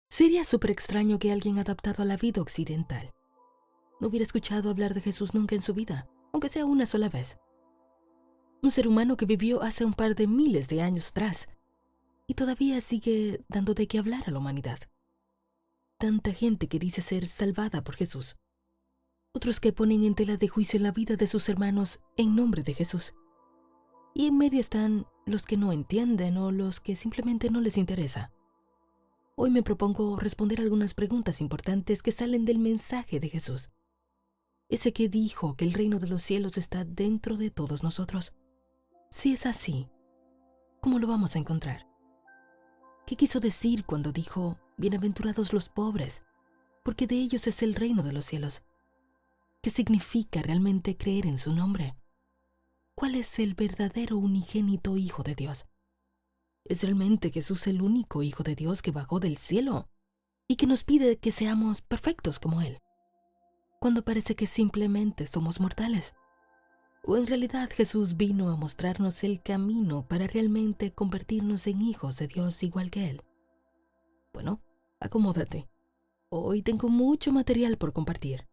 Sería súper extraño que alguien adaptado a la vida occidental no hubiera escuchado hablar de Jesús nunca en su vida, aunque sea una sola vez. Un ser humano que vivió hace un par de miles de años atrás y todavía sigue dando de qué hablar a la humanidad. Tanta gente que dice ser salvada por Jesús. Otros que ponen en tela de juicio la vida de sus hermanos en nombre de Jesús. Y en medio están los que no entienden o los que simplemente no les interesa. Hoy me propongo responder algunas preguntas importantes que salen del mensaje de Jesús. Ese que dijo que el reino de los cielos está dentro de todos nosotros. Si es así, ¿cómo lo vamos a encontrar? ¿Qué quiso decir cuando dijo, bienaventurados los pobres, porque de ellos es el reino de los cielos? ¿Qué significa realmente creer en su nombre? ¿Cuál es el verdadero unigénito Hijo de Dios? ¿Es realmente Jesús el único Hijo de Dios que bajó del cielo y que nos pide que seamos perfectos como Él, cuando parece que simplemente somos mortales? ¿O en realidad Jesús vino a mostrarnos el camino para realmente convertirnos en hijos de Dios igual que Él? Bueno, acomódate. Hoy tengo mucho material por compartir.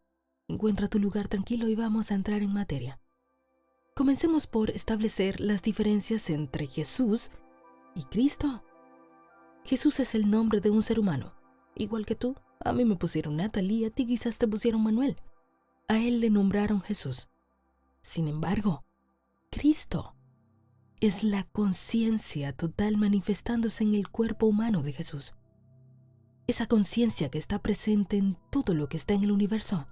Encuentra tu lugar tranquilo y vamos a entrar en materia. Comencemos por establecer las diferencias entre Jesús y Cristo. Jesús es el nombre de un ser humano, igual que tú. A mí me pusieron Natalie, a ti quizás te pusieron Manuel. A él le nombraron Jesús. Sin embargo, Cristo es la conciencia total manifestándose en el cuerpo humano de Jesús. Esa conciencia que está presente en todo lo que está en el universo.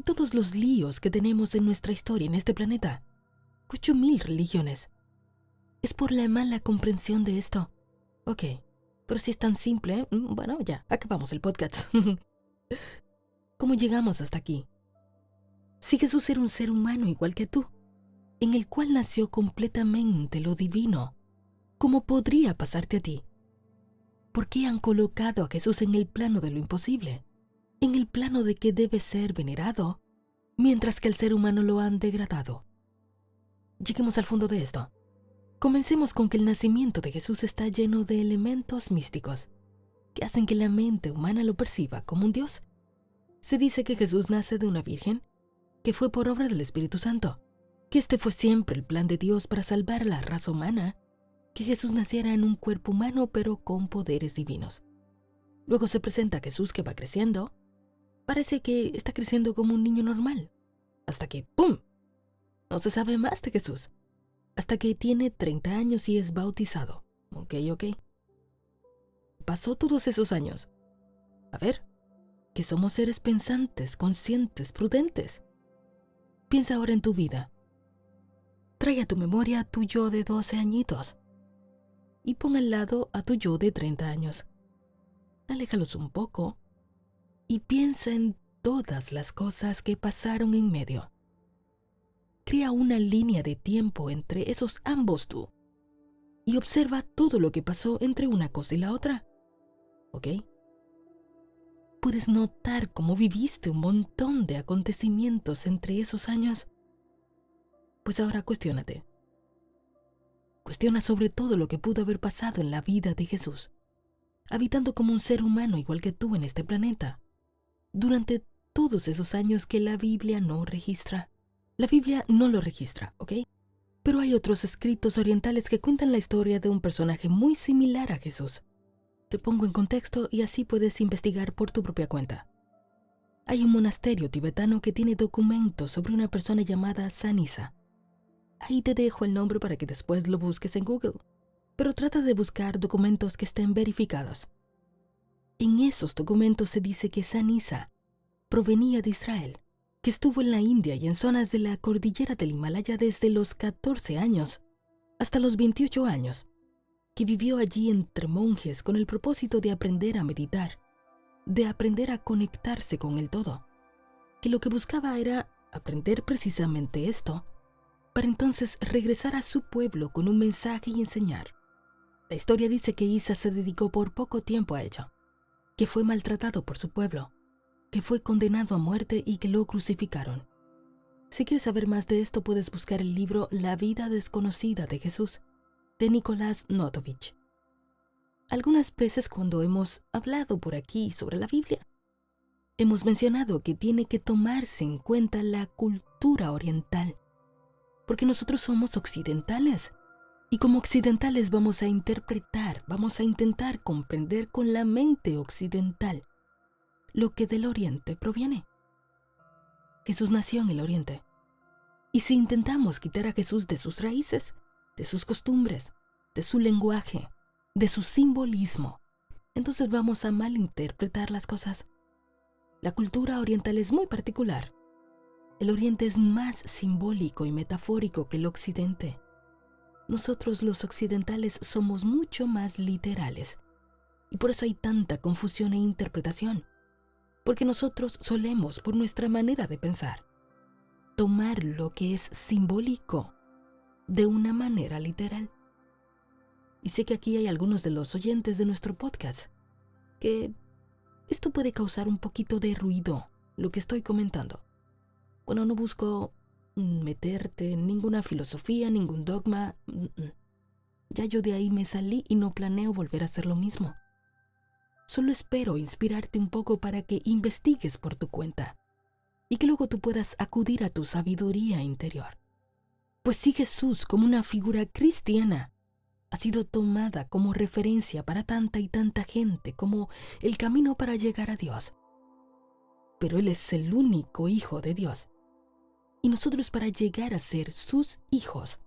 Todos los líos que tenemos en nuestra historia en este planeta. 8,000 religiones. Es por la mala comprensión de esto. Ok, pero si es tan simple, bueno, ya, acabamos el podcast. ¿Cómo llegamos hasta aquí? Si Jesús era un ser humano igual que tú, en el cual nació completamente lo divino, ¿cómo podría pasarte a ti? ¿Por qué han colocado a Jesús en el plano de lo imposible? En el plano de que debe ser venerado, mientras que al ser humano lo han degradado. Lleguemos al fondo de esto. Comencemos con que el nacimiento de Jesús está lleno de elementos místicos que hacen que la mente humana lo perciba como un Dios. Se dice que Jesús nace de una virgen, que fue por obra del Espíritu Santo, que este fue siempre el plan de Dios para salvar a la raza humana, que Jesús naciera en un cuerpo humano pero con poderes divinos. Luego se presenta a Jesús que va creciendo. Parece que está creciendo como un niño normal, hasta que ¡pum! No se sabe más de Jesús. Hasta que tiene 30 años y es bautizado. Ok. Pasó todos esos años. A ver, que somos seres pensantes, conscientes, prudentes. Piensa ahora en tu vida. Trae a tu memoria a tu yo de 12 añitos y pon al lado a tu yo de 30 años. Aléjalos un poco y piensa en todas las cosas que pasaron en medio. Crea una línea de tiempo entre esos ambos tú y observa todo lo que pasó entre una cosa y la otra. ¿Ok? ¿Puedes notar cómo viviste un montón de acontecimientos entre esos años? Pues ahora cuestiónate. Cuestiona sobre todo lo que pudo haber pasado en la vida de Jesús, habitando como un ser humano igual que tú en este planeta, durante todos esos años que la Biblia no registra. La Biblia no lo registra, ¿ok? Pero hay otros escritos orientales que cuentan la historia de un personaje muy similar a Jesús. Te pongo en contexto y así puedes investigar por tu propia cuenta. Hay un monasterio tibetano que tiene documentos sobre una persona llamada Sanisa. Ahí te dejo el nombre para que después lo busques en Google. Pero trata de buscar documentos que estén verificados. En esos documentos se dice que Sanisa provenía de Israel, que estuvo en la India y en zonas de la cordillera del Himalaya desde los 14 años hasta los 28 años, que vivió allí entre monjes con el propósito de aprender a meditar, de aprender a conectarse con el todo, que lo que buscaba era aprender precisamente esto, para entonces regresar a su pueblo con un mensaje y enseñar. La historia dice que Isa se dedicó por poco tiempo a ello, que fue maltratado por su pueblo, que fue condenado a muerte y que lo crucificaron. Si quieres saber más de esto, puedes buscar el libro La vida desconocida de Jesús, de Nicolás Notovich. Algunas veces cuando hemos hablado por aquí sobre la Biblia, hemos mencionado que tiene que tomarse en cuenta la cultura oriental, porque nosotros somos occidentales, y como occidentales vamos a interpretar, vamos a intentar comprender con la mente occidental lo que del Oriente proviene. Jesús nació en el Oriente, y si intentamos quitar a Jesús de sus raíces, de sus costumbres, de su lenguaje, de su simbolismo, entonces vamos a malinterpretar las cosas. La cultura oriental es muy particular. El Oriente es más simbólico y metafórico que el Occidente. Nosotros los occidentales somos mucho más literales, y por eso hay tanta confusión e interpretación, porque nosotros solemos, por nuestra manera de pensar, tomar lo que es simbólico de una manera literal. Y sé que aquí hay algunos de los oyentes de nuestro podcast que esto puede causar un poquito de ruido, lo que estoy comentando. Bueno, no busco meterte en ninguna filosofía, ningún dogma. Ya yo de ahí me salí y no planeo volver a hacer lo mismo. Solo espero inspirarte un poco para que investigues por tu cuenta y que luego tú puedas acudir a tu sabiduría interior. Pues si Jesús, como una figura cristiana, ha sido tomada como referencia para tanta y tanta gente, como el camino para llegar a Dios. Pero Él es el único Hijo de Dios. Y nosotros, para llegar a ser sus hijos,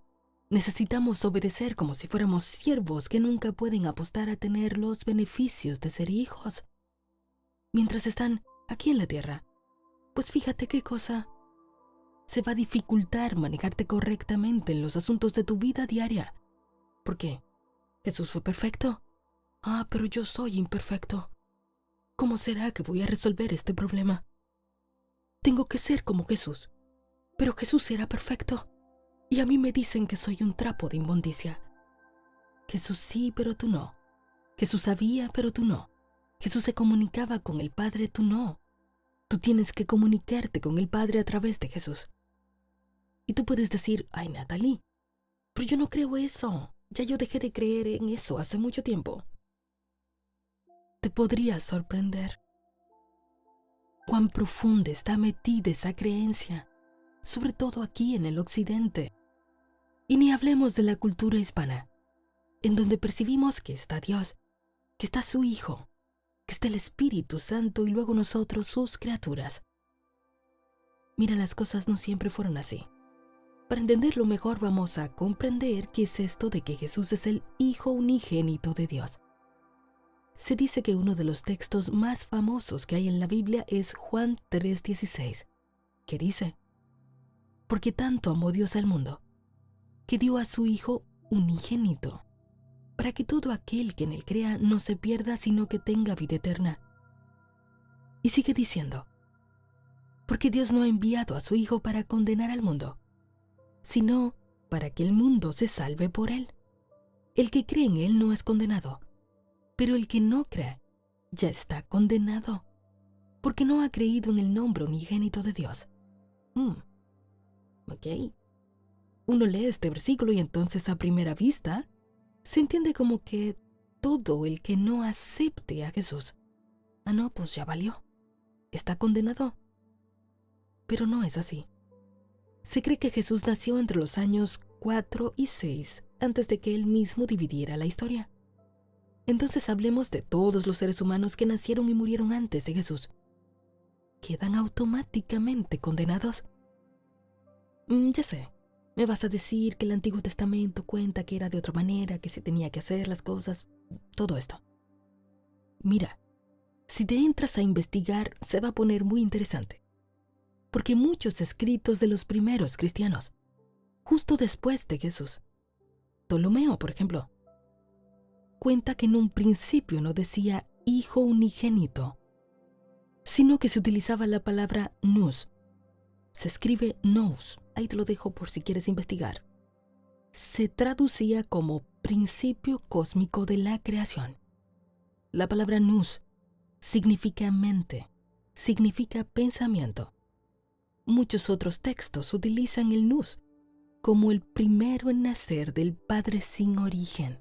necesitamos obedecer como si fuéramos siervos que nunca pueden apostar a tener los beneficios de ser hijos. Mientras están aquí en la tierra, pues fíjate qué cosa. Se va a dificultar manejarte correctamente en los asuntos de tu vida diaria. ¿Por qué? ¿Jesús fue perfecto? Ah, pero yo soy imperfecto. ¿Cómo será que voy a resolver este problema? Tengo que ser como Jesús. Pero Jesús era perfecto. Y a mí me dicen que soy un trapo de inmundicia. Jesús sí, pero tú no. Jesús sabía, pero tú no. Jesús se comunicaba con el Padre, tú no. Tú tienes que comunicarte con el Padre a través de Jesús. Y tú puedes decir, ay, Natalie, pero yo no creo eso. Ya yo dejé de creer en eso hace mucho tiempo. Te podría sorprender cuán profunda está metida esa creencia, sobre todo aquí en el Occidente. Y ni hablemos de la cultura hispana, en donde percibimos que está Dios, que está su Hijo, que está el Espíritu Santo y luego nosotros, sus criaturas. Mira, las cosas no siempre fueron así. Para entenderlo mejor vamos a comprender qué es esto de que Jesús es el Hijo unigénito de Dios. Se dice que uno de los textos más famosos que hay en la Biblia es Juan 3:16, que dice: porque tanto amó Dios al mundo, que dio a su Hijo unigénito, para que todo aquel que en él crea no se pierda, sino que tenga vida eterna. Y sigue diciendo: porque Dios no ha enviado a su Hijo para condenar al mundo, sino para que el mundo se salve por él. El que cree en él no es condenado, pero el que no cree ya está condenado, porque no ha creído en el nombre unigénito de Dios. Ok. Uno lee este versículo y entonces a primera vista se entiende como que todo el que no acepte a Jesús, no, pues ya valió, está condenado. Pero no es así. Se cree que Jesús nació entre los años 4 y 6 antes de que él mismo dividiera la historia. Entonces hablemos de todos los seres humanos que nacieron y murieron antes de Jesús. ¿Quedan automáticamente condenados? Ya sé, me vas a decir que el Antiguo Testamento cuenta que era de otra manera, que se tenía que hacer las cosas, todo esto. Mira, si te entras a investigar, se va a poner muy interesante. Porque muchos escritos de los primeros cristianos, justo después de Jesús, Ptolomeo, por ejemplo, cuenta que en un principio no decía hijo unigénito, sino que se utilizaba la palabra nous. Se escribe nous, ahí te lo dejo por si quieres investigar. Se traducía como principio cósmico de la creación. La palabra nous significa mente, significa pensamiento. Muchos otros textos utilizan el nous como el primero en nacer del Padre sin origen.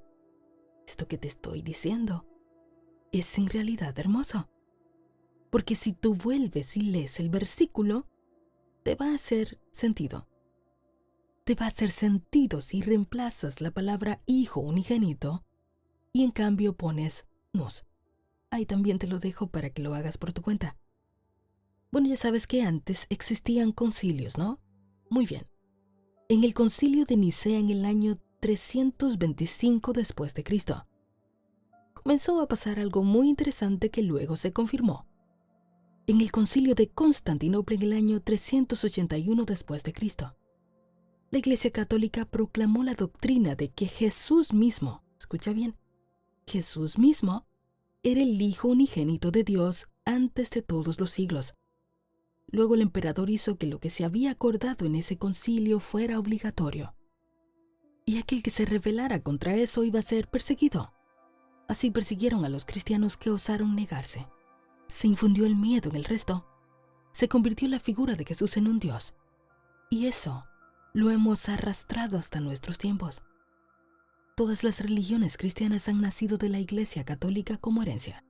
Esto que te estoy diciendo es en realidad hermoso, porque si tú vuelves y lees el versículo, te va a hacer sentido. Te va a hacer sentido si reemplazas la palabra hijo unigénito y en cambio pones nous. Ahí también te lo dejo para que lo hagas por tu cuenta. Bueno, ya sabes que antes existían concilios, ¿no? Muy bien. En el concilio de Nicea en el año 325 después de Cristo, comenzó a pasar algo muy interesante que luego se confirmó. En el concilio de Constantinopla en el año 381 después de Cristo, la Iglesia Católica proclamó la doctrina de que Jesús mismo, escucha bien, Jesús mismo era el Hijo unigénito de Dios antes de todos los siglos. Luego el emperador hizo que lo que se había acordado en ese concilio fuera obligatorio. Y aquel que se rebelara contra eso iba a ser perseguido. Así persiguieron a los cristianos que osaron negarse. Se infundió el miedo en el resto. Se convirtió la figura de Jesús en un Dios. Y eso lo hemos arrastrado hasta nuestros tiempos. Todas las religiones cristianas han nacido de la Iglesia Católica como herencia.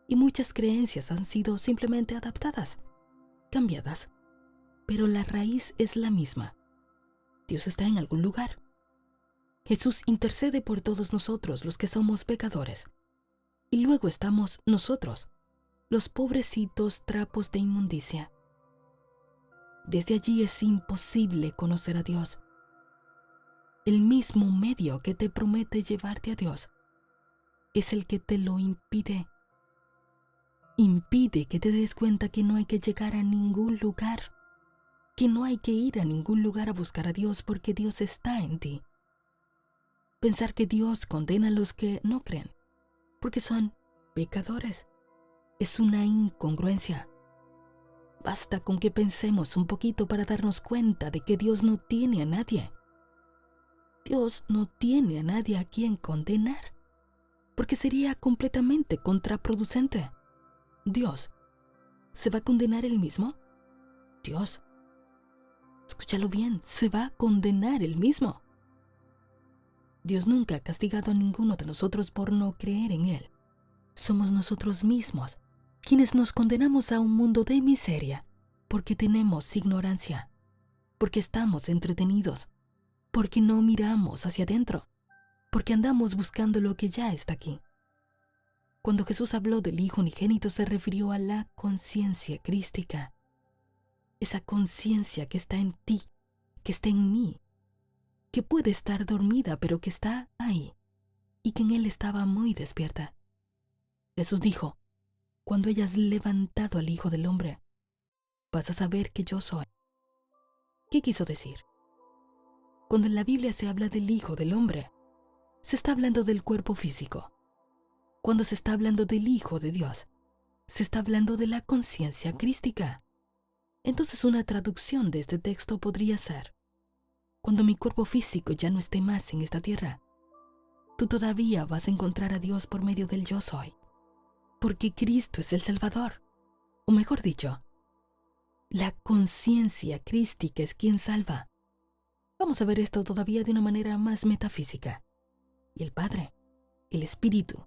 Y muchas creencias han sido simplemente adaptadas, cambiadas. Pero la raíz es la misma. Dios está en algún lugar. Jesús intercede por todos nosotros los que somos pecadores. Y luego estamos nosotros, los pobrecitos trapos de inmundicia. Desde allí es imposible conocer a Dios. El mismo medio que te promete llevarte a Dios es el que te lo impide. Impide que te des cuenta que no hay que llegar a ningún lugar, que no hay que ir a ningún lugar a buscar a Dios porque Dios está en ti. Pensar que Dios condena a los que no creen, porque son pecadores, es una incongruencia. Basta con que pensemos un poquito para darnos cuenta de que Dios no tiene a nadie. Dios no tiene a nadie a quien condenar, porque sería completamente contraproducente. Dios, ¿se va a condenar él mismo? Dios, escúchalo bien, se va a condenar él mismo. Dios nunca ha castigado a ninguno de nosotros por no creer en él. Somos nosotros mismos quienes nos condenamos a un mundo de miseria porque tenemos ignorancia, porque estamos entretenidos, porque no miramos hacia adentro, porque andamos buscando lo que ya está aquí. Cuando Jesús habló del Hijo unigénito se refirió a la conciencia crística, esa conciencia que está en ti, que está en mí, que puede estar dormida pero que está ahí, y que en él estaba muy despierta. Jesús dijo, cuando hayas levantado al Hijo del Hombre, vas a saber que yo soy. ¿Qué quiso decir? Cuando en la Biblia se habla del Hijo del Hombre, se está hablando del cuerpo físico. Cuando se está hablando del Hijo de Dios, se está hablando de la conciencia crística. Entonces una traducción de este texto podría ser, cuando mi cuerpo físico ya no esté más en esta tierra, tú todavía vas a encontrar a Dios por medio del yo soy. Porque Cristo es el Salvador. O mejor dicho, la conciencia crística es quien salva. Vamos a ver esto todavía de una manera más metafísica. Y el Padre, el Espíritu,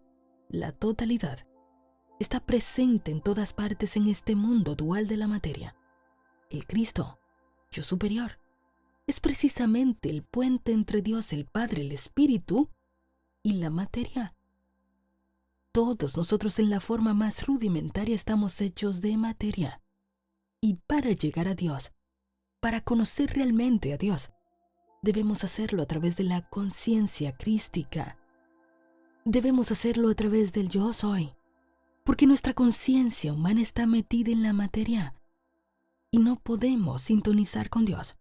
la totalidad, está presente en todas partes en este mundo dual de la materia. El Cristo, yo superior, es precisamente el puente entre Dios el Padre, el Espíritu y la materia. Todos nosotros en la forma más rudimentaria estamos hechos de materia. Y para llegar a Dios, para conocer realmente a Dios, debemos hacerlo a través de la conciencia crística. Debemos hacerlo a través del yo soy, porque nuestra conciencia humana está metida en la materia y no podemos sintonizar con Dios,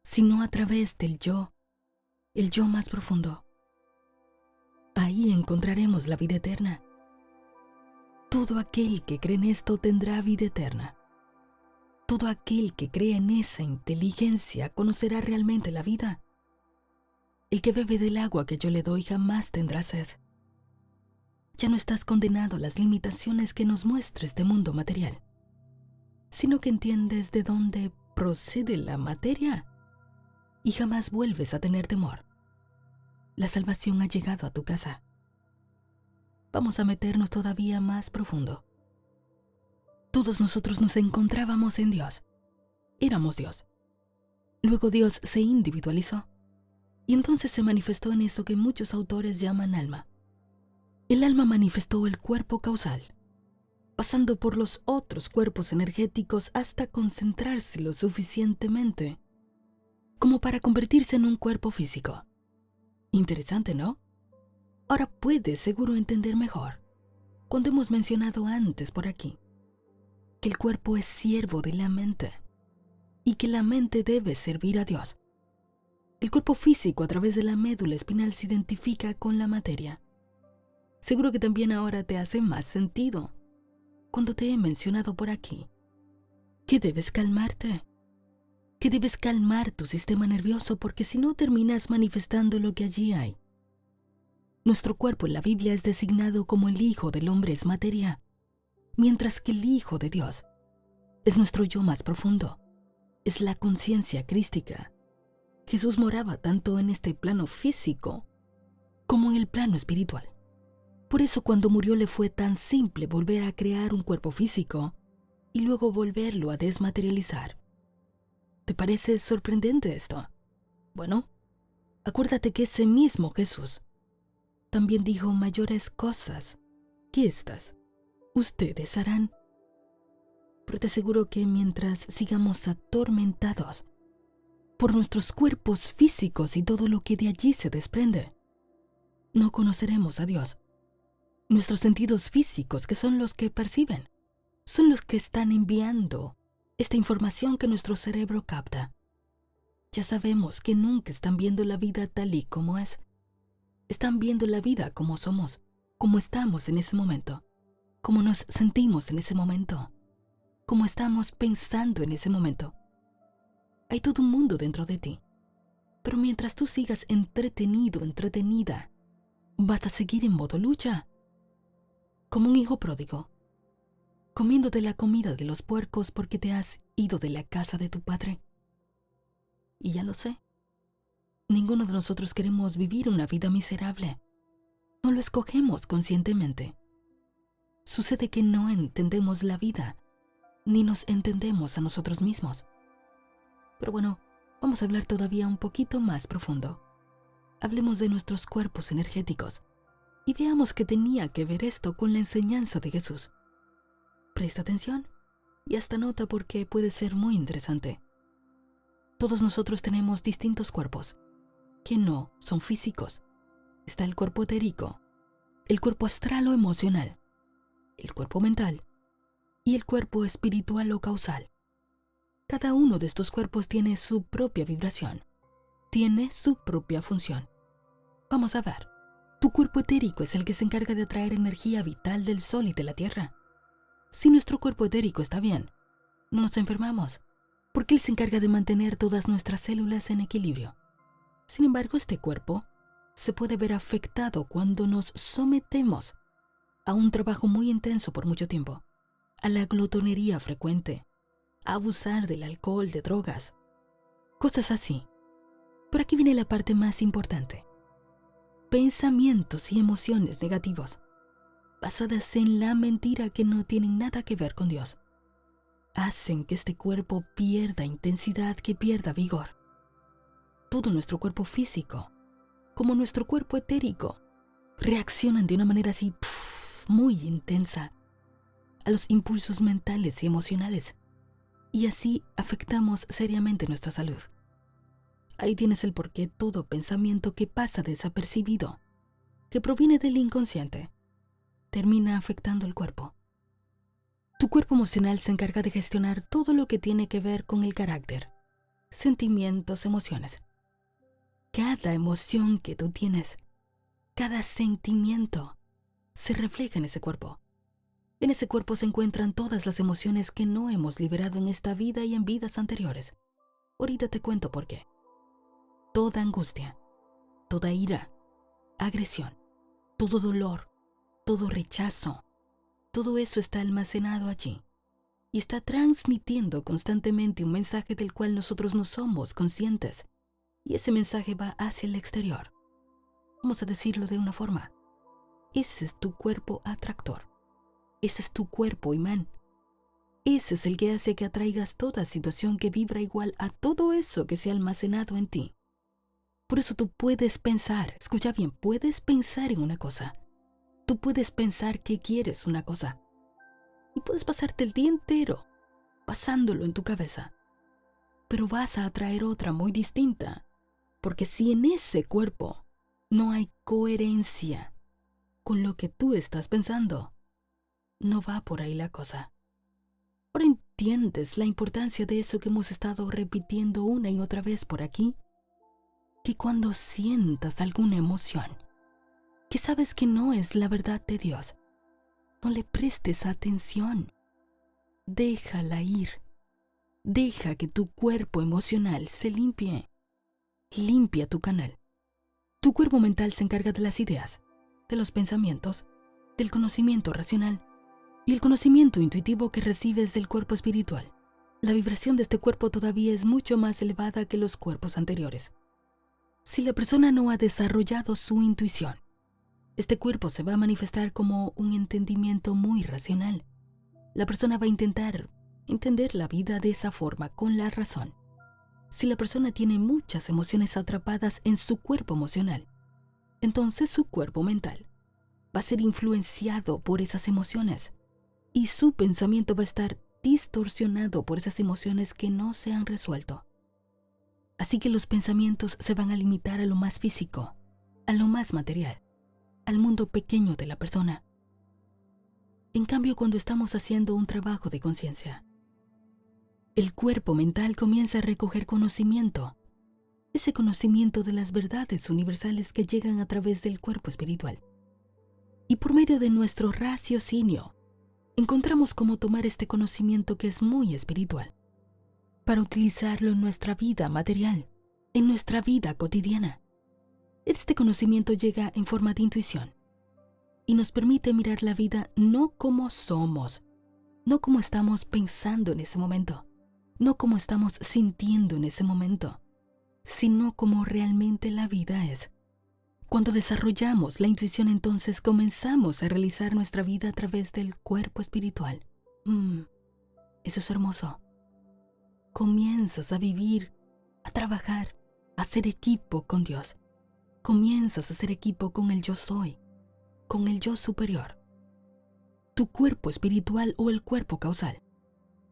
sino a través del yo, el yo más profundo. Ahí encontraremos la vida eterna. Todo aquel que cree en esto tendrá vida eterna. Todo aquel que cree en esa inteligencia conocerá realmente la vida. El que bebe del agua que yo le doy jamás tendrá sed. Ya no estás condenado a las limitaciones que nos muestra este mundo material. sino que entiendes de dónde procede la materia y jamás vuelves a tener temor. La salvación ha llegado a tu casa. Vamos a meternos todavía más profundo. Todos nosotros nos encontrábamos en Dios. Éramos Dios. Luego Dios se individualizó y entonces se manifestó en eso que muchos autores llaman alma. El alma manifestó el cuerpo causal, pasando por los otros cuerpos energéticos hasta concentrarse lo suficientemente como para convertirse en un cuerpo físico. Interesante, ¿no? Ahora puedes seguro entender mejor cuando hemos mencionado antes por aquí que el cuerpo es siervo de la mente y que la mente debe servir a Dios. El cuerpo físico a través de la médula espinal se identifica con la materia. Seguro que también ahora te hace más sentido cuando te he mencionado por aquí que debes calmarte, que debes calmar tu sistema nervioso porque si no terminas manifestando lo que allí hay. Nuestro cuerpo en la Biblia es designado como el Hijo del Hombre es materia, mientras que el Hijo de Dios es nuestro yo más profundo, es la conciencia crística. Jesús moraba tanto en este plano físico como en el plano espiritual. Por eso cuando murió le fue tan simple volver a crear un cuerpo físico y luego volverlo a desmaterializar. ¿Te parece sorprendente esto? Bueno, acuérdate que ese mismo Jesús también dijo mayores cosas que estas ustedes harán. Pero te aseguro que mientras sigamos atormentados por nuestros cuerpos físicos y todo lo que de allí se desprende, no conoceremos a Dios. Nuestros sentidos físicos, que son los que perciben, son los que están enviando esta información que nuestro cerebro capta. Ya sabemos que nunca están viendo la vida tal y como es. Están viendo la vida como somos, como estamos en ese momento, como nos sentimos en ese momento, como estamos pensando en ese momento. Hay todo un mundo dentro de ti. Pero mientras tú sigas entretenido, entretenida, vas a seguir en modo lucha. Como un hijo pródigo, comiéndote la comida de los puercos porque te has ido de la casa de tu padre. Y ya lo sé. Ninguno de nosotros queremos vivir una vida miserable. No lo escogemos conscientemente. Sucede que no entendemos la vida, ni nos entendemos a nosotros mismos. Pero bueno, vamos a hablar todavía un poquito más profundo. Hablemos de nuestros cuerpos energéticos y veamos qué tenía que ver esto con la enseñanza de Jesús. Presta atención y hasta nota porque puede ser muy interesante. Todos nosotros tenemos distintos cuerpos que no son físicos. Está el cuerpo etérico, el cuerpo astral o emocional, el cuerpo mental y el cuerpo espiritual o causal. Cada uno de estos cuerpos tiene su propia vibración, tiene su propia función. Vamos a ver. Tu cuerpo etérico es el que se encarga de atraer energía vital del sol y de la tierra. Si nuestro cuerpo etérico está bien, no nos enfermamos, porque él se encarga de mantener todas nuestras células en equilibrio. Sin embargo, este cuerpo se puede ver afectado cuando nos sometemos a un trabajo muy intenso por mucho tiempo, a la glotonería frecuente, a abusar del alcohol, de drogas, cosas así. Pero aquí viene la parte más importante. Pensamientos y emociones negativos, basadas en la mentira que no tienen nada que ver con Dios, hacen que este cuerpo pierda intensidad, que pierda vigor. Todo nuestro cuerpo físico, como nuestro cuerpo etérico, reaccionan de una manera así muy intensa a los impulsos mentales y emocionales, y así afectamos seriamente nuestra salud. Ahí tienes el porqué todo pensamiento que pasa desapercibido, que proviene del inconsciente, termina afectando el cuerpo. Tu cuerpo emocional se encarga de gestionar todo lo que tiene que ver con el carácter, sentimientos, emociones. Cada emoción que tú tienes, cada sentimiento, se refleja en ese cuerpo. En ese cuerpo se encuentran todas las emociones que no hemos liberado en esta vida y en vidas anteriores. Ahorita te cuento por qué. Toda angustia, toda ira, agresión, todo dolor, todo rechazo, todo eso está almacenado allí. y está transmitiendo constantemente un mensaje del cual nosotros no somos conscientes. Y ese mensaje va hacia el exterior. Vamos a decirlo de una forma. Ese es tu cuerpo atractor. Ese es tu cuerpo imán. Ese es el que hace que atraigas toda situación que vibra igual a todo eso que se ha almacenado en ti. Por eso tú puedes pensar, escucha bien, puedes pensar en una cosa. Tú puedes pensar que quieres una cosa. Y puedes pasarte el día entero pasándolo en tu cabeza. Pero vas a atraer otra muy distinta. Porque si en ese cuerpo no hay coherencia con lo que tú estás pensando, no va por ahí la cosa. Ahora entiendes la importancia de eso que hemos estado repitiendo una y otra vez por aquí. Que cuando sientas alguna emoción, que sabes que no es la verdad de Dios, no le prestes atención. Déjala ir. Deja que tu cuerpo emocional se limpie. Limpia tu canal. Tu cuerpo mental se encarga de las ideas, de los pensamientos, del conocimiento racional y el conocimiento intuitivo que recibes del cuerpo espiritual. La vibración de este cuerpo todavía es mucho más elevada que los cuerpos anteriores. Si la persona no ha desarrollado su intuición, este cuerpo se va a manifestar como un entendimiento muy racional. La persona va a intentar entender la vida de esa forma, con la razón. Si la persona tiene muchas emociones atrapadas en su cuerpo emocional, entonces su cuerpo mental va a ser influenciado por esas emociones y su pensamiento va a estar distorsionado por esas emociones que no se han resuelto. Así que los pensamientos se van a limitar a lo más físico, a lo más material, al mundo pequeño de la persona. En cambio, cuando estamos haciendo un trabajo de conciencia, el cuerpo mental comienza a recoger conocimiento, ese conocimiento de las verdades universales que llegan a través del cuerpo espiritual. Y por medio de nuestro raciocinio, encontramos cómo tomar este conocimiento que es muy espiritual, para utilizarlo en nuestra vida material, en nuestra vida cotidiana. Este conocimiento llega en forma de intuición y nos permite mirar la vida no como somos, no como estamos pensando en ese momento, no como estamos sintiendo en ese momento, sino como realmente la vida es. Cuando desarrollamos la intuición, entonces comenzamos a realizar nuestra vida a través del cuerpo espiritual. Eso es hermoso. Comienzas a vivir, a trabajar, a hacer equipo con Dios. Comienzas a hacer equipo con el yo soy, con el yo superior. Tu cuerpo espiritual o el cuerpo causal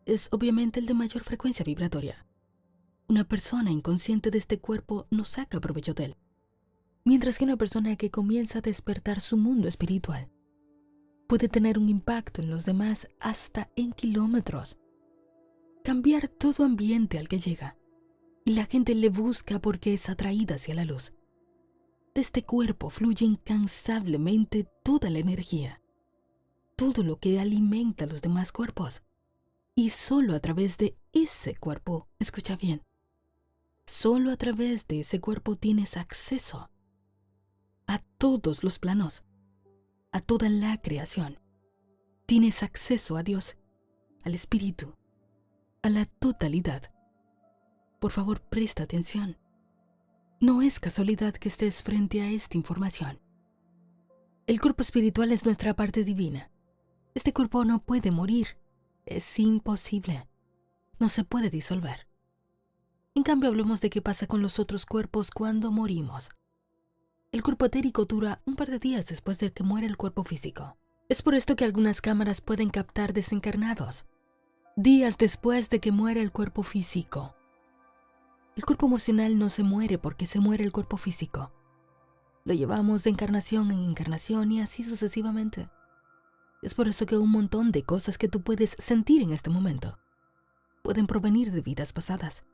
es obviamente el de mayor frecuencia vibratoria. Una persona inconsciente de este cuerpo no saca provecho de él, mientras que una persona que comienza a despertar su mundo espiritual puede tener un impacto en los demás hasta en kilómetros, cambiar todo ambiente al que llega, y la gente le busca porque es atraída hacia la luz. De este cuerpo fluye incansablemente toda la energía, todo lo que alimenta a los demás cuerpos. Y solo a través de ese cuerpo, escucha bien, solo a través de ese cuerpo tienes acceso a todos los planos, a toda la creación. Tienes acceso a Dios, al Espíritu, a la totalidad. Por favor, presta atención. No es casualidad que estés frente a esta información. El cuerpo espiritual es nuestra parte divina. Este cuerpo no puede morir. Es imposible. No se puede disolver. En cambio, hablemos de qué pasa con los otros cuerpos cuando morimos. El cuerpo etérico dura un par de días después de que muere el cuerpo físico. Es por esto que algunas cámaras pueden captar desencarnados días después de que muere el cuerpo físico. El cuerpo emocional no se muere porque se muere el cuerpo físico. Lo llevamos de encarnación en encarnación y así sucesivamente. Es por eso que un montón de cosas que tú puedes sentir en este momento pueden provenir de vidas pasadas.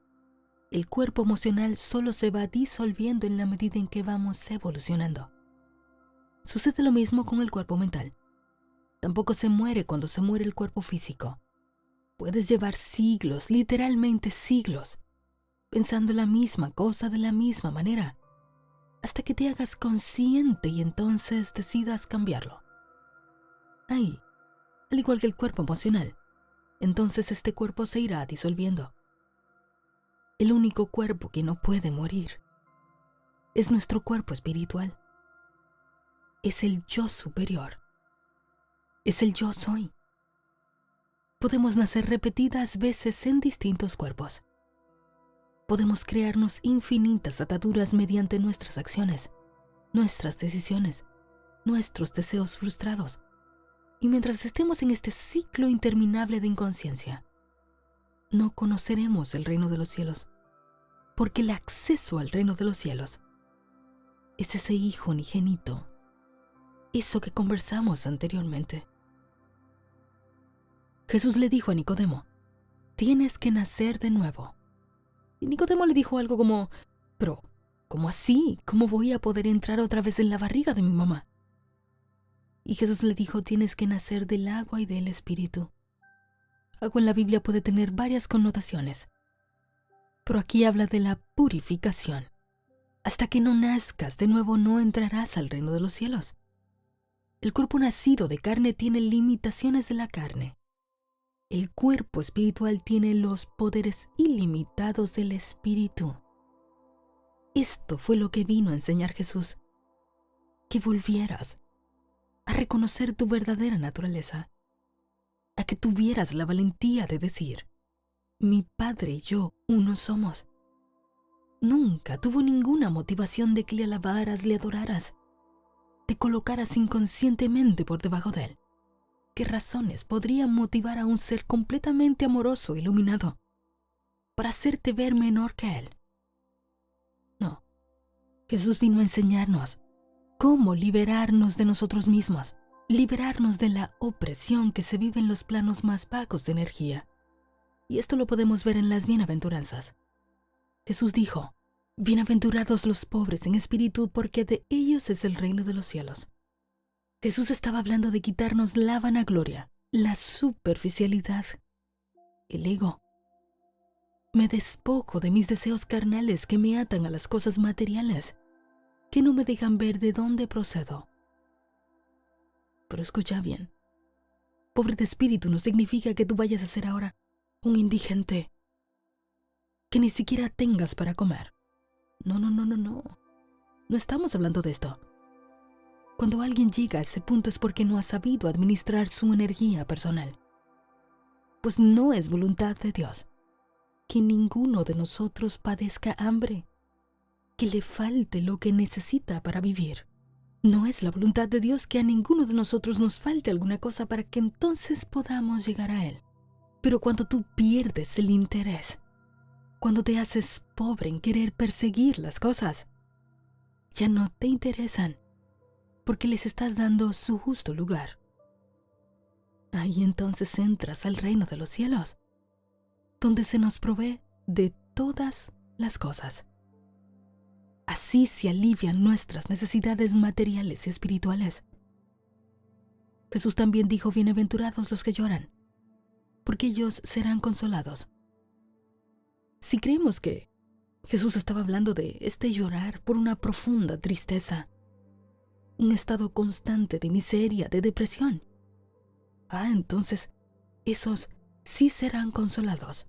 El cuerpo emocional solo se va disolviendo en la medida en que vamos evolucionando. Sucede lo mismo con el cuerpo mental. Tampoco se muere cuando se muere el cuerpo físico. Puedes llevar siglos, literalmente siglos, pensando la misma cosa de la misma manera, hasta que te hagas consciente y entonces decidas cambiarlo. Ahí, al igual que el cuerpo emocional, entonces este cuerpo se irá disolviendo. El único cuerpo que no puede morir es nuestro cuerpo espiritual. Es el yo superior. Es el yo soy. Podemos nacer repetidas veces en distintos cuerpos. Podemos crearnos infinitas ataduras mediante nuestras acciones, nuestras decisiones, nuestros deseos frustrados. Y mientras estemos en este ciclo interminable de inconsciencia, no conoceremos el reino de los cielos, porque el acceso al reino de los cielos es ese Hijo unigénito, eso que conversamos anteriormente. Jesús le dijo a Nicodemo, tienes que nacer de nuevo. Y Nicodemo le dijo algo como, pero, ¿cómo así? ¿Cómo voy a poder entrar otra vez en la barriga de mi mamá? Y Jesús le dijo, tienes que nacer del agua y del espíritu. Agua en la Biblia puede tener varias connotaciones, pero aquí habla de la purificación. Hasta que no nazcas de nuevo no entrarás al reino de los cielos. El cuerpo nacido de carne tiene limitaciones de la carne. El cuerpo espiritual tiene los poderes ilimitados del espíritu. Esto fue lo que vino a enseñar Jesús, que volvieras a reconocer tu verdadera naturaleza, a que tuvieras la valentía de decir, mi Padre y yo uno somos. Nunca tuvo ninguna motivación de que le alabaras, le adoraras, te colocaras inconscientemente por debajo de él. ¿Qué razones podrían motivar a un ser completamente amoroso, iluminado, para hacerte ver menor que él? No. Jesús vino a enseñarnos cómo liberarnos de nosotros mismos, liberarnos de la opresión que se vive en los planos más bajos de energía. Y esto lo podemos ver en las bienaventuranzas. Jesús dijo, bienaventurados los pobres en espíritu, porque de ellos es el reino de los cielos. Jesús estaba hablando de quitarnos la vanagloria, la superficialidad, el ego. Me despojo de mis deseos carnales que me atan a las cosas materiales, que no me dejan ver de dónde procedo. Pero escucha bien, pobre de espíritu no significa que tú vayas a ser ahora un indigente, que ni siquiera tengas para comer. No. No estamos hablando de esto. Cuando alguien llega a ese punto es porque no ha sabido administrar su energía personal. Pues no es voluntad de Dios que ninguno de nosotros padezca hambre, que le falte lo que necesita para vivir. No es la voluntad de Dios que a ninguno de nosotros nos falte alguna cosa para que entonces podamos llegar a Él. Pero cuando tú pierdes el interés, cuando te haces pobre en querer perseguir las cosas, ya no te interesan, porque les estás dando su justo lugar. Ahí entonces entras al reino de los cielos, donde se nos provee de todas las cosas. Así se alivian nuestras necesidades materiales y espirituales. Jesús también dijo, bienaventurados los que lloran, porque ellos serán consolados. Si creemos que Jesús estaba hablando de este llorar por una profunda tristeza, un estado constante de miseria, de depresión, entonces esos sí serán consolados.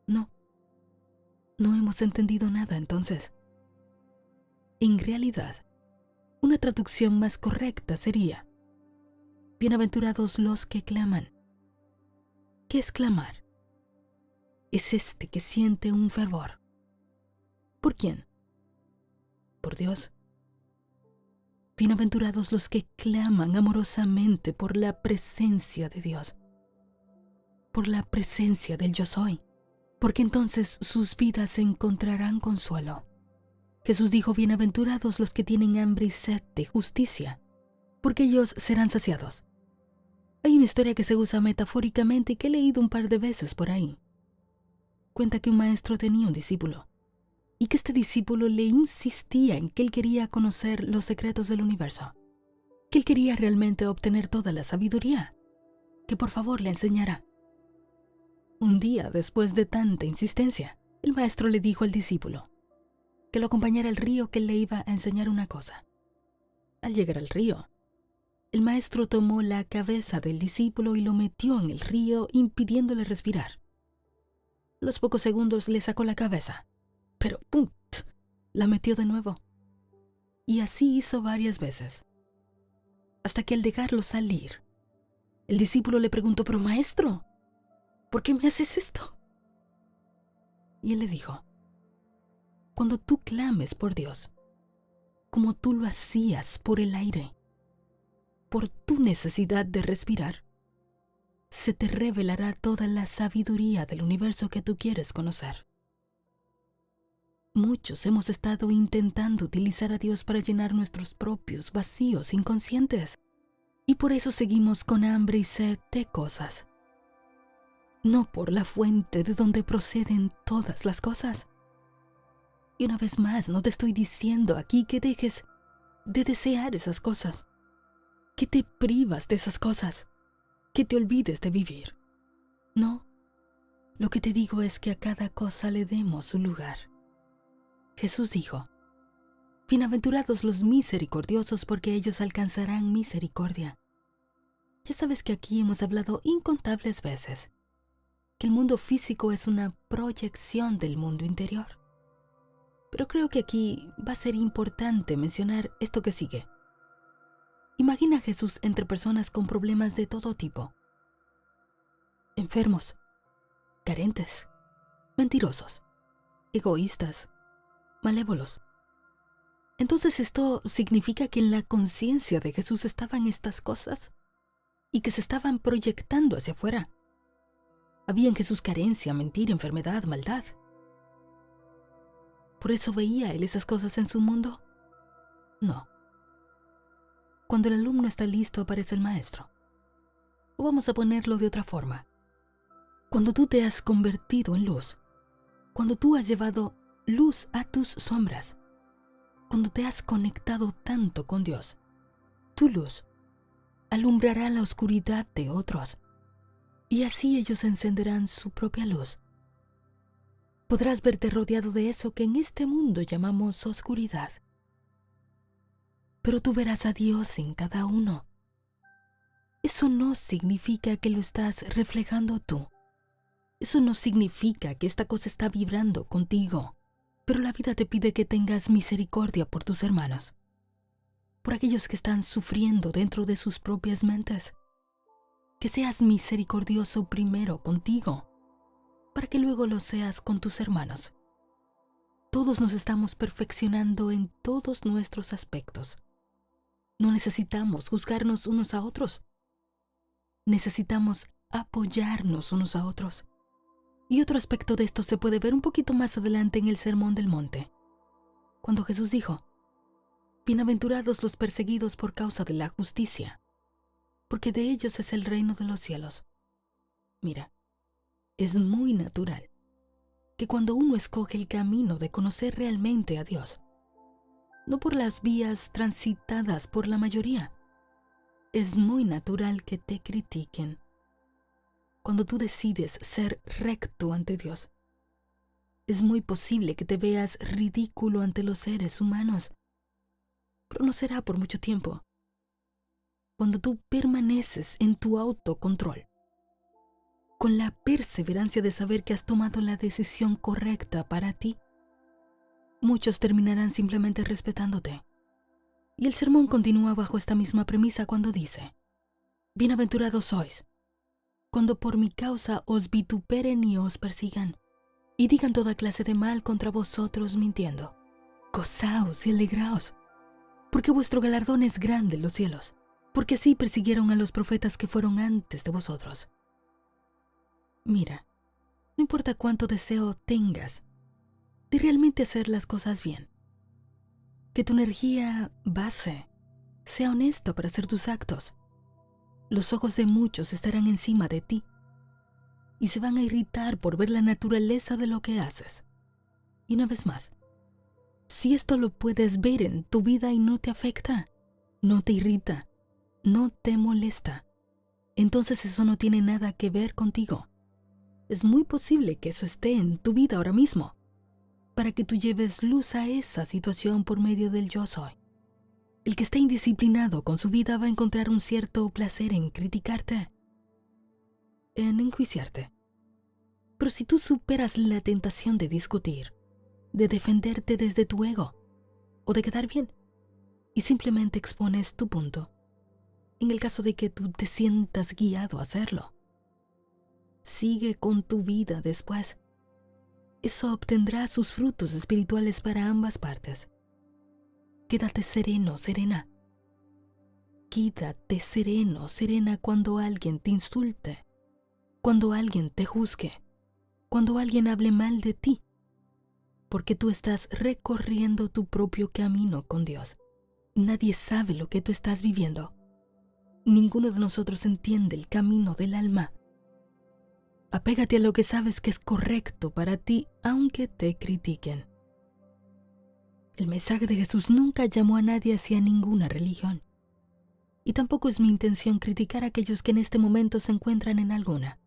No hemos entendido nada entonces. En realidad, una traducción más correcta sería, bienaventurados los que claman. ¿Qué es clamar? Es este que siente un fervor. ¿Por quién? Por Dios. Bienaventurados los que claman amorosamente por la presencia de Dios, por la presencia del Yo Soy, porque entonces sus vidas encontrarán consuelo. Jesús dijo, bienaventurados los que tienen hambre y sed de justicia, porque ellos serán saciados. Hay una historia que se usa metafóricamente y que he leído un par de veces por ahí. Cuenta que un maestro tenía un discípulo, y que este discípulo le insistía en que él quería conocer los secretos del universo, que él quería realmente obtener toda la sabiduría, que por favor le enseñara. Un día, después de tanta insistencia, el maestro le dijo al discípulo que lo acompañara al río, que él le iba a enseñar una cosa. Al llegar al río, El maestro tomó la cabeza del discípulo y lo metió en el río, impidiéndole respirar. A los pocos segundos le sacó la cabeza, pero ¡pum!, la metió de nuevo. Y así hizo varias veces, hasta que al dejarlo salir, el discípulo le preguntó: «Pero maestro, ¿por qué me haces esto?». Y él le dijo: «Cuando tú clames por Dios, como tú lo hacías por el aire, por tu necesidad de respirar, se te revelará toda la sabiduría del universo que tú quieres conocer». Muchos hemos estado intentando utilizar a Dios para llenar nuestros propios vacíos inconscientes, y por eso seguimos con hambre y sed de cosas, no por la fuente de donde proceden todas las cosas. Y una vez más, no te estoy diciendo aquí que dejes de desear esas cosas, que te privas de esas cosas, que te olvides de vivir. No, lo que te digo es que a cada cosa le demos su lugar. Jesús dijo: «Bienaventurados los misericordiosos, porque ellos alcanzarán misericordia». Ya sabes que aquí hemos hablado incontables veces que el mundo físico es una proyección del mundo interior. Pero creo que aquí va a ser importante mencionar esto que sigue. Imagina a Jesús entre personas con problemas de todo tipo: enfermos, carentes, mentirosos, egoístas, malévolos. Entonces, ¿esto significa que en la conciencia de Jesús estaban estas cosas y que se estaban proyectando hacia afuera? ¿Había en Jesús carencia, mentira, enfermedad, maldad? ¿Por eso veía él esas cosas en su mundo? No. Cuando el alumno está listo, aparece el maestro. O vamos a ponerlo de otra forma. Cuando tú te has convertido en luz, cuando tú has llevado luz a tus sombras, cuando te has conectado tanto con Dios, tu luz alumbrará la oscuridad de otros, y así ellos encenderán su propia luz. Podrás verte rodeado de eso que en este mundo llamamos oscuridad, pero tú verás a Dios en cada uno. Eso no significa que lo estás reflejando tú. Eso no significa que esta cosa está vibrando contigo. Pero la vida te pide que tengas misericordia por tus hermanos, por aquellos que están sufriendo dentro de sus propias mentes. Que seas misericordioso primero contigo, para que luego lo seas con tus hermanos. Todos nos estamos perfeccionando en todos nuestros aspectos. No necesitamos juzgarnos unos a otros. Necesitamos apoyarnos unos a otros. Y otro aspecto de esto se puede ver un poquito más adelante en el Sermón del Monte, cuando Jesús dijo: «Bienaventurados los perseguidos por causa de la justicia, porque de ellos es el reino de los cielos». Mira, es muy natural que cuando uno escoge el camino de conocer realmente a Dios, no por las vías transitadas por la mayoría, es muy natural que te critiquen. Cuando tú decides ser recto ante Dios, es muy posible que te veas ridículo ante los seres humanos, pero no será por mucho tiempo. Cuando tú permaneces en tu autocontrol, con la perseverancia de saber que has tomado la decisión correcta para ti, muchos terminarán simplemente respetándote. Y el sermón continúa bajo esta misma premisa cuando dice: «Bienaventurados sois cuando por mi causa os vituperen y os persigan, y digan toda clase de mal contra vosotros mintiendo. Gozaos y alegraos, porque vuestro galardón es grande en los cielos, porque así persiguieron a los profetas que fueron antes de vosotros». Mira, no importa cuánto deseo tengas de realmente hacer las cosas bien, que tu energía base sea honesta para hacer tus actos, los ojos de muchos estarán encima de ti y se van a irritar por ver la naturaleza de lo que haces. Y una vez más, si esto lo puedes ver en tu vida y no te afecta, no te irrita, no te molesta, entonces eso no tiene nada que ver contigo. Es muy posible que eso esté en tu vida ahora mismo, para que tú lleves luz a esa situación por medio del yo soy. El que está indisciplinado con su vida va a encontrar un cierto placer en criticarte, en enjuiciarte. Pero si tú superas la tentación de discutir, de defenderte desde tu ego o de quedar bien y simplemente expones tu punto, en el caso de que tú te sientas guiado a hacerlo, sigue con tu vida después. Eso obtendrá sus frutos espirituales para ambas partes. Quédate sereno, serena. Quédate sereno, serena cuando alguien te insulte, cuando alguien te juzgue, cuando alguien hable mal de ti, porque tú estás recorriendo tu propio camino con Dios. Nadie sabe lo que tú estás viviendo. Ninguno de nosotros entiende el camino del alma. Apégate a lo que sabes que es correcto para ti, aunque te critiquen. El mensaje de Jesús nunca llamó a nadie hacia ninguna religión. Y tampoco es mi intención criticar a aquellos que en este momento se encuentran en alguna.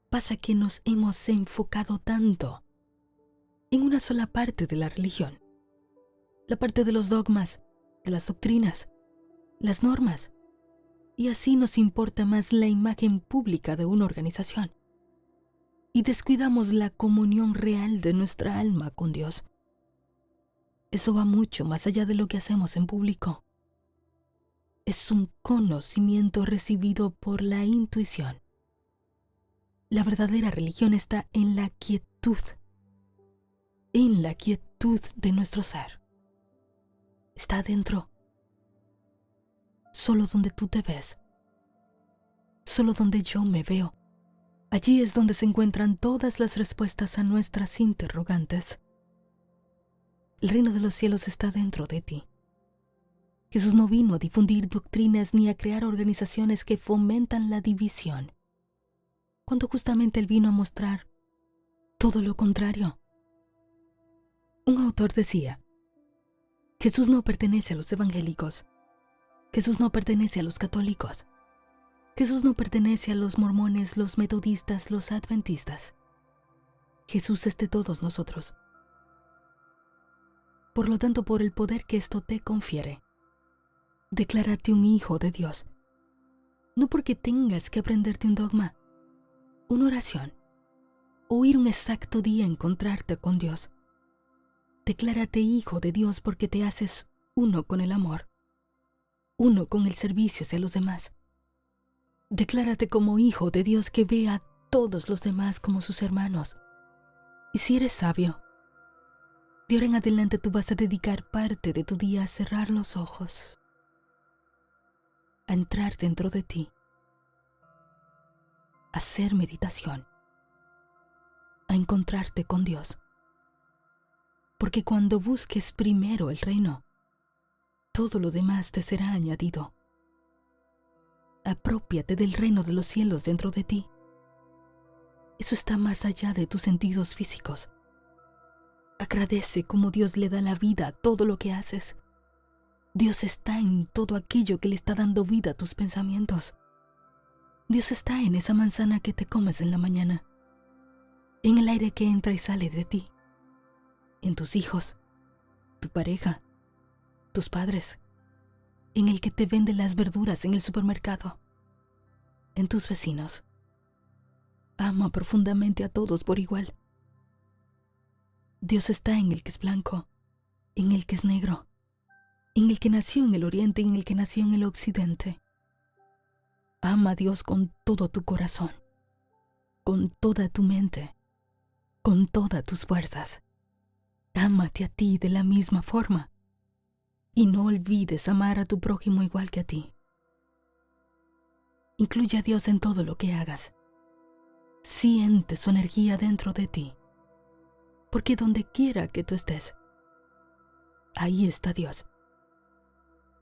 Pasa que nos hemos enfocado tanto en una sola parte de la religión. La parte de los dogmas, de las doctrinas, las normas. Y así nos importa más la imagen pública de una organización. Y descuidamos la comunión real de nuestra alma con Dios. Eso va mucho más allá de lo que hacemos en público. Es un conocimiento recibido por la intuición. La verdadera religión está en la quietud de nuestro ser. Está adentro, solo donde tú te ves, solo donde yo me veo. Allí es donde se encuentran todas las respuestas a nuestras interrogantes. El reino de los cielos está dentro de ti. Jesús no vino a difundir doctrinas ni a crear organizaciones que fomentan la división, cuando justamente Él vino a mostrar todo lo contrario. Un autor decía, Jesús no pertenece a los evangélicos, Jesús no pertenece a los católicos, Jesús no pertenece a los mormones, los metodistas, los adventistas. Jesús es de todos nosotros. Por lo tanto, por el poder que esto te confiere, declárate un hijo de Dios. No porque tengas que aprenderte un dogma, una oración, o ir un exacto día a encontrarte con Dios. Declárate hijo de Dios porque te haces uno con el amor, uno con el servicio hacia los demás. Declárate como hijo de Dios que ve a todos los demás como sus hermanos. Y si eres sabio, de ahora en adelante tú vas a dedicar parte de tu día a cerrar los ojos, a entrar dentro de ti, a hacer meditación, a encontrarte con Dios. Porque cuando busques primero el reino, todo lo demás te será añadido. Aprópiate del reino de los cielos dentro de ti. Eso está más allá de tus sentidos físicos. Agradece cómo Dios le da la vida a todo lo que haces. Dios está en todo aquello que le está dando vida a tus pensamientos. Dios está en esa manzana que te comes en la mañana, en el aire que entra y sale de ti, en tus hijos, tu pareja, tus padres, en el que te vende las verduras en el supermercado, en tus vecinos. Ama profundamente a todos por igual. Dios está en el que es blanco, en el que es negro, en el que nació en el oriente y en el que nació en el occidente. Ama a Dios con todo tu corazón, con toda tu mente, con todas tus fuerzas. Ámate a ti de la misma forma y no olvides amar a tu prójimo igual que a ti. Incluye a Dios en todo lo que hagas. Siente su energía dentro de ti, porque donde quiera que tú estés, ahí está Dios.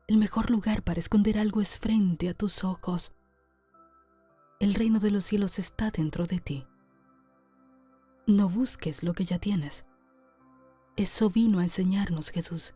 El mejor lugar para esconder algo es frente a tus ojos. El reino de los cielos está dentro de ti. No busques lo que ya tienes. Eso vino a enseñarnos Jesús.